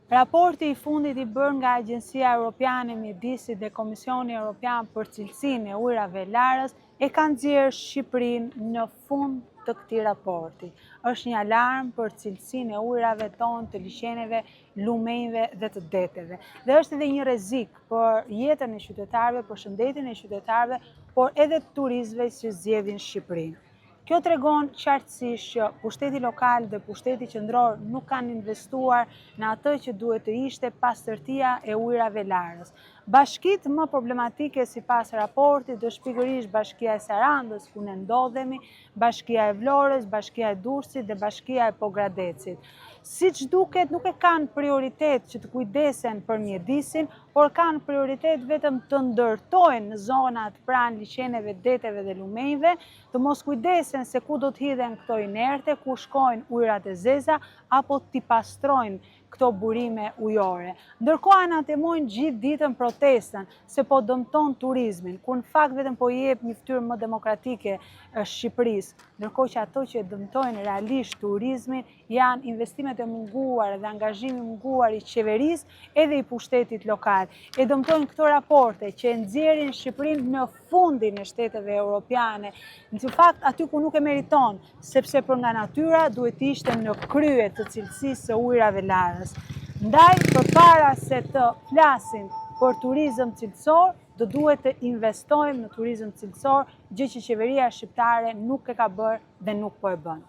Raporti i fundit i bërë nga Agjencia Europiane e Mjedisit dhe Komisioni Europian për Cilësinë e Ujrave Larës e ka nxjerrë Shqipërinë në fund të këtij raporti. Është një alarm për cilësinë e ujrave tonë, të liqeneve, lumenjve dhe të deteve. Dhe është edhe një rrezik për jetën e qytetarëve, për shëndetin e qytetarëve, por edhe të turistëve që zgjedhin Shqipërinë. Kjo tregon qartësisht që pushteti lokal dhe pushteti qendror nuk kanë investuar në atë që duhet të ishte pastërtia e ujrave Larës. Bashkitë më problematike sipas raportit është pikërisht Bashkia e Sarandës, ku ne ndodhemi, Bashkia e Vlorës, Bashkia e Durrësit dhe Bashkia e Pogradecit. Siç duket, nuk e kanë prioritet që të kujdesen për mjedisin, por kanë prioritet vetëm të ndërtojnë në zonat pranë liqeneve, deteve dhe lumenjve, të mos kujdesen se ku do të hidhen këto inerte, ku shkojnë ujrat e zeza, apo t'i pastrojnë këto burime ujore. Ndërkohë anatemojnë gjithë ditën protestën se po dëmton turizmin, kur në fakt vetëm po jep një fytyrë më demokratike Shqipërisë, ndërkohë që ato që dëmtojnë realisht turizmin janë investimet e munguara dhe angazhimi i munguar i qeverisë edhe i pushtetit lokal. E dëmtojnë këto raporte që e nxjerrin Shqipërinë në fundin e shteteve europiane, në fakt aty ku nuk e meriton, sepse për nga natyra duhet të ishte në krye të cilësisë së ujrave Larës. Ndaj, përpara se të flasim për turizëm cilësor, do duhet të investojmë në turizëm cilësor, gjë që qeveria shqiptare nuk e ka bërë dhe nuk po e bën.